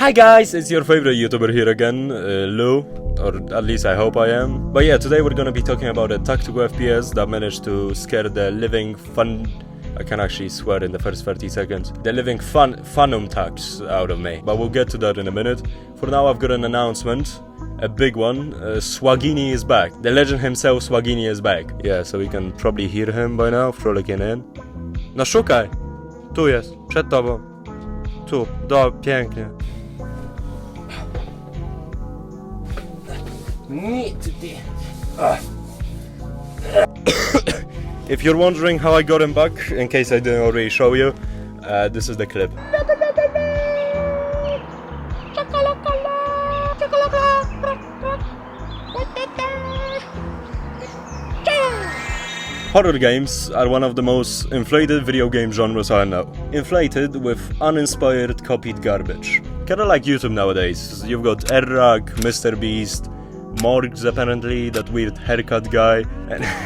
Hi guys, it's your favorite YouTuber here again, Lou, or at least I hope I am. But yeah, today we're gonna be talking about a tactical FPS that managed to scare the living I can actually swear in the first 30 seconds. The living funum tax out of me. But we'll get to that in a minute. For now I've got an announcement, a big one. Swagini is back. The legend himself, Swagini is back. Yeah, so we can probably hear him by now, frolicking in. No szukaj! Tu jest, przed tobą. Tu, pięknie. If you're wondering how I got him back, in case I didn't already show you, this is the clip. Horror games are one of the most inflated video game genres I know. Inflated with uninspired, copied garbage. Kinda like YouTube nowadays. You've got Errak, MrBeast, Morgs apparently, that weird haircut guy,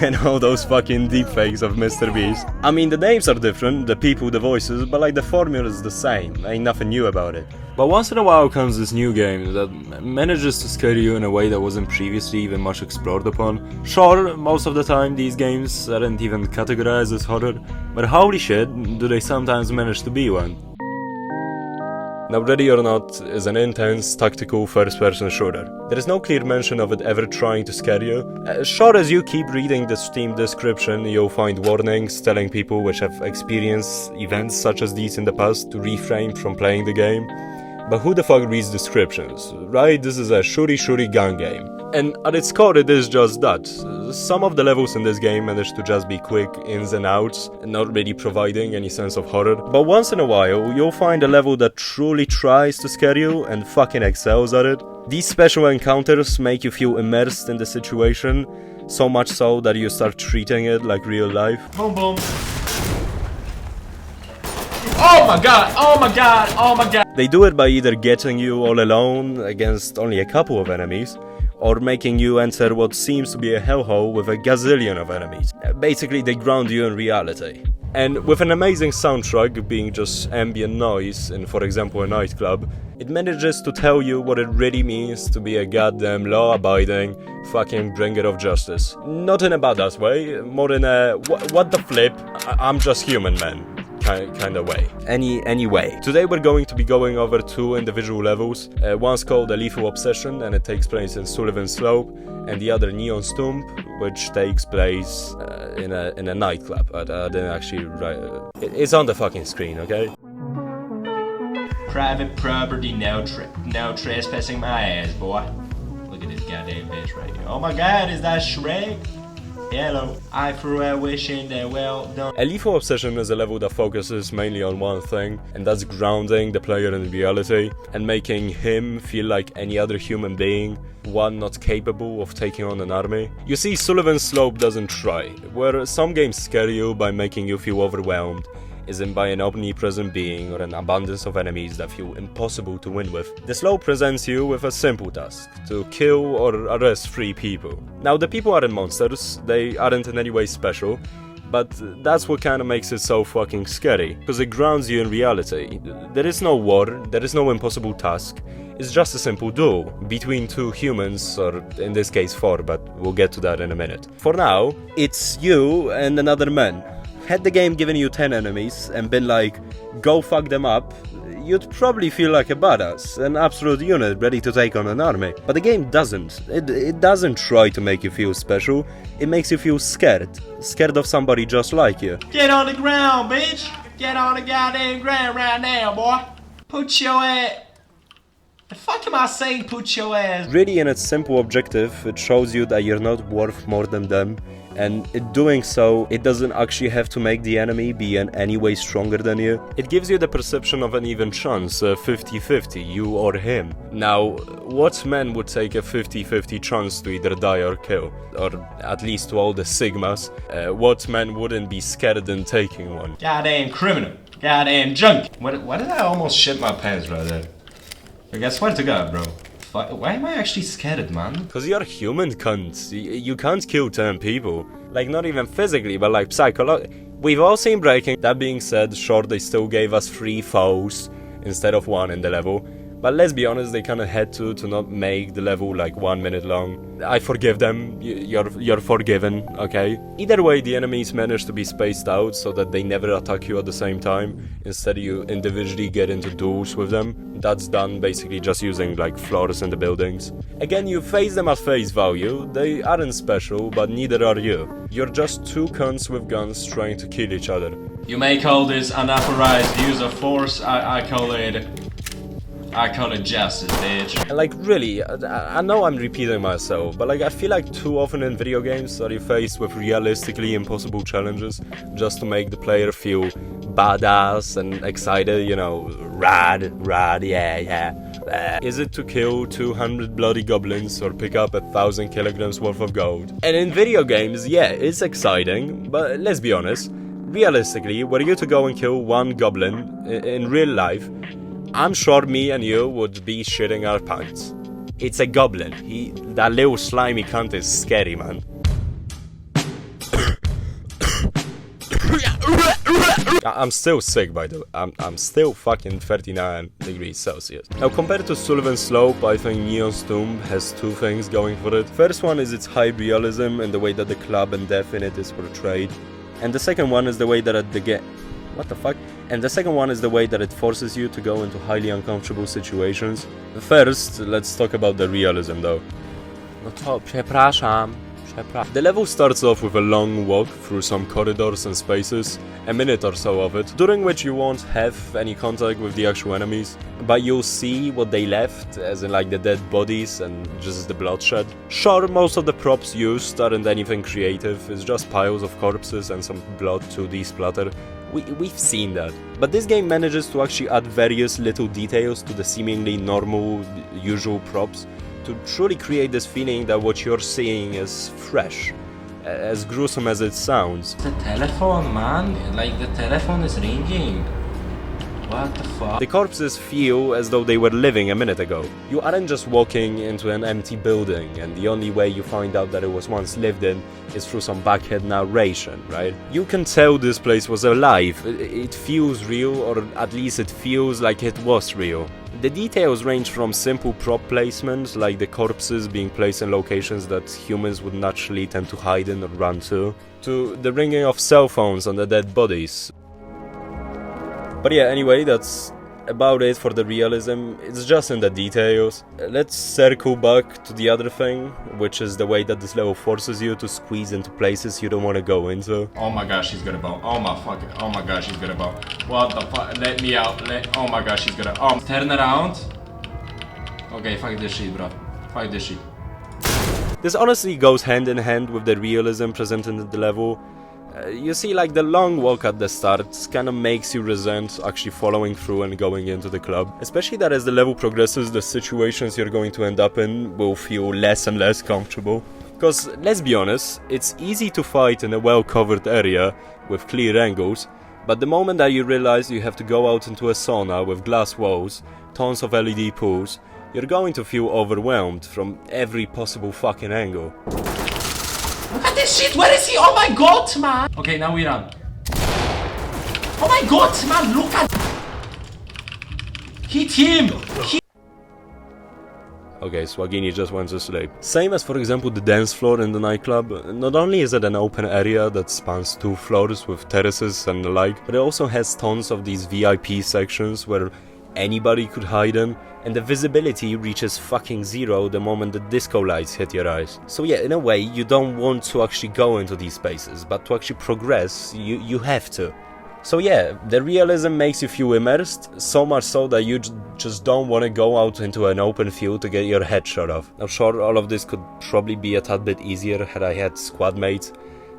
and all those fucking deepfakes of MrBeast. I mean, the names are different, the people, the voices, but like the formula is the same. Ain't nothing new about it. But once in a while comes this new game that manages to scare you in a way that wasn't previously even much explored upon. Sure, most of the time these games aren't even categorized as horror, but holy shit, do they sometimes manage to be one. Now, Ready or Not is an intense, tactical first-person shooter. There is no clear mention of it ever trying to scare you. Sure, as you keep reading the Steam description, you'll find warnings telling people which have experienced events such as these in the past to refrain from playing the game. But who the fuck reads descriptions, right? This is a shooty gun game. And at its core it is just that. Some of the levels in this game manage to just be quick ins and outs, not really providing any sense of horror. But once in a while, you'll find a level that truly tries to scare you and fucking excels at it. These special encounters make you feel immersed in the situation, so much so that you start treating it like real life. Boom boom. Oh my god, oh my god, oh my god! They do it by either getting you all alone against only a couple of enemies, or making you enter what seems to be a hellhole with a gazillion of enemies. Basically, they ground you in reality. And with an amazing soundtrack being just ambient noise in, for example, a nightclub, it manages to tell you what it really means to be a goddamn law-abiding fucking bringer of justice. Not in a badass way, more in a what the flip, I'm just human, man kind of way. Anyway, today we're going to be going over two individual levels. One's called A Lethal Obsession, and it takes place in Sullivan Slope, and the other Neon Stump, which takes place in a nightclub. I didn't actually write it's on the fucking screen, okay? Private property, no trespassing my ass, boy. Look at this goddamn bitch right here. Oh my god, is that Shrek? Hello, I threw a wish in there, well done. A Lethal Obsession is a level that focuses mainly on one thing, and that's grounding the player in reality and making him feel like any other human being, one not capable of taking on an army. You see, Sullivan Slope doesn't try. Where some games scare you by making you feel overwhelmed, isn't by an omnipresent being or an abundance of enemies that feel impossible to win with. The Slope presents you with a simple task, to kill or arrest 3 people. Now, the people aren't monsters, they aren't in any way special, but that's what kinda makes it so fucking scary, because it grounds you in reality. There is no war, there is no impossible task, it's just a simple duel between 2 humans, or in this case 4, but we'll get to that in a minute. For now, it's you and another man. Had the game given you 10 enemies and been like, go fuck them up, you'd probably feel like a badass, an absolute unit ready to take on an army. But the game doesn't. It doesn't try to make you feel special, it makes you feel scared. Scared of somebody just like you. Get on the ground, bitch! Get on the goddamn ground right now, boy! Put your ass... The fuck am I saying, put your ass? Really, in its simple objective, it shows you that you're not worth more than them, and in doing so, it doesn't actually have to make the enemy be in any way stronger than you. It gives you the perception of an even chance, a 50-50, you or him. Now, what man would take a 50-50 chance to either die or kill? Or at least to all the Sigmas, what man wouldn't be scared in taking one? Goddamn criminal, goddamn junkie. Why did I almost shit my pants right there? Like, I swear to God, bro. Why am I actually scared, man? Cause you're human, cunt. You can't kill 10 people. Like, not even physically, but like psychologically. We've all seen Breaking. That being said, sure, they still gave us 3 foes instead of 1 in the level. But let's be honest, they kinda had to not make the level like 1 minute long. I forgive them, you're forgiven, okay? Either way, the enemies manage to be spaced out so that they never attack you at the same time. Instead, you individually get into duels with them. That's done basically just using like floors in the buildings. Again, you face them at face value. They aren't special, but neither are you. You're just two cunts with guns trying to kill each other. You may call this unauthorized use of force. I call it justice, bitch. And like really, I know I'm repeating myself, but like I feel like too often in video games are you faced with realistically impossible challenges just to make the player feel badass and excited, you know, rad, yeah. Is it to kill 200 bloody goblins or pick up 1,000 kilograms worth of gold? And in video games, yeah, it's exciting, but let's be honest, realistically, were you to go and kill one goblin in real life, I'm sure me and you would be shitting our pants. It's a goblin. That little slimy cunt is scary, man. I'm still sick, by the way. I'm still fucking 39 degrees Celsius. Now, compared to Sullivan Slope, I think Neon's Tomb has two things going for it. First one is its high realism and the way that the club and death in it is portrayed. And the second one is the way that what the fuck? And the second one is the way that it forces you to go into highly uncomfortable situations. First, let's talk about the realism though. No to, przepraszam. The level starts off with a long walk through some corridors and spaces, a minute or so of it, during which you won't have any contact with the actual enemies, but you'll see what they left, as in like the dead bodies and just the bloodshed. Sure, most of the props used aren't anything creative, it's just piles of corpses and some blood 2D splatter. We've seen that. But this game manages to actually add various little details to the seemingly normal, usual props, to truly create this feeling that what you're seeing is fresh, as gruesome as it sounds. The telephone, man, like the telephone is ringing. What the fuck? The corpses feel as though they were living a minute ago. You aren't just walking into an empty building and the only way you find out that it was once lived in is through some backhead narration, right? You can tell this place was alive. It feels real, or at least it feels like it was real. The details range from simple prop placement, like the corpses being placed in locations that humans would naturally tend to hide in or run to the ringing of cell phones on the dead bodies. But yeah, anyway, that's about it for the realism. It's just in the details. Let's circle back to the other thing, which is the way that this level forces you to squeeze into places you don't want to go into. Oh my gosh, she's gonna bow. Oh my gosh, she's gonna bow. What the fuck? Let me out. Oh my gosh, she's gonna. Turn around. Okay, fuck this shit, bro. Fuck this shit. This honestly goes hand in hand with the realism presented in the level. You see, like the long walk at the start kind of makes you resent actually following through and going into the club. Especially that as the level progresses, the situations you're going to end up in will feel less and less comfortable. Because, let's be honest, it's easy to fight in a well-covered area with clear angles, but the moment that you realize you have to go out into a sauna with glass walls, tons of LED pools, you're going to feel overwhelmed from every possible fucking angle. Look at this shit, where is he? Oh my god, man! Okay, now we run. Oh my god, man, look at... Hit him! Okay, Swagini just went to sleep. Same as, for example, the dance floor in the nightclub. Not only is it an open area that spans 2 floors with terraces and the like, but it also has tons of these VIP sections where anybody could hide in, and the visibility reaches fucking zero the moment the disco lights hit your eyes. So yeah, in a way, you don't want to actually go into these spaces, but to actually progress, you have to. So yeah, the realism makes you feel immersed, so much so that you just don't want to go out into an open field to get your head shot off. Now sure, all of this could probably be a tad bit easier had I had squad mates,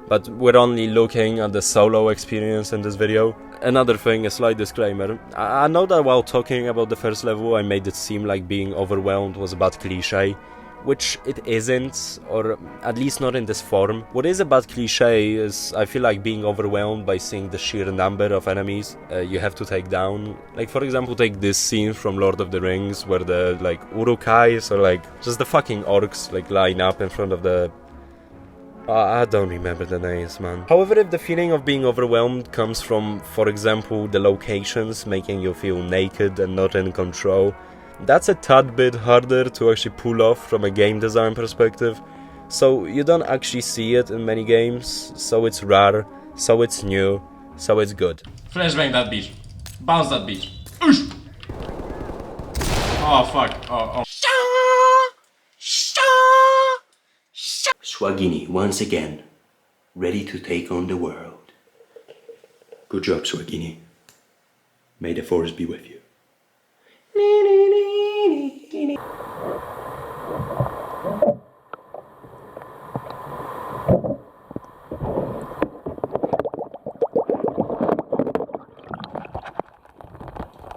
but we're only looking at the solo experience in this video. Another thing, a slight disclaimer, I know that while talking about the first level I made it seem like being overwhelmed was a bad cliche, which it isn't, or at least not in this form. What is a bad cliche is, I feel like being overwhelmed by seeing the sheer number of enemies you have to take down. Like for example, take this scene from Lord of the Rings where the like Urukais or like just the fucking orcs like line up in front of the... I don't remember the names, man. However, if the feeling of being overwhelmed comes from, for example, the locations making you feel naked and not in control, That's a tad bit harder to actually pull off from a game design perspective, so you don't actually see it in many games, so it's rare, so it's new, so it's good. Flashbang that bitch. Bounce that bitch. Oosh! Oh fuck. Oh. Swagini, once again, ready to take on the world. Good job, Swagini. May the force be with you.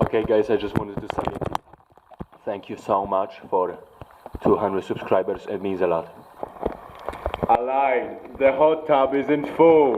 Okay guys, I just wanted to say thank you so much for 200 subscribers, it means a lot. I lied, the hot tub isn't full.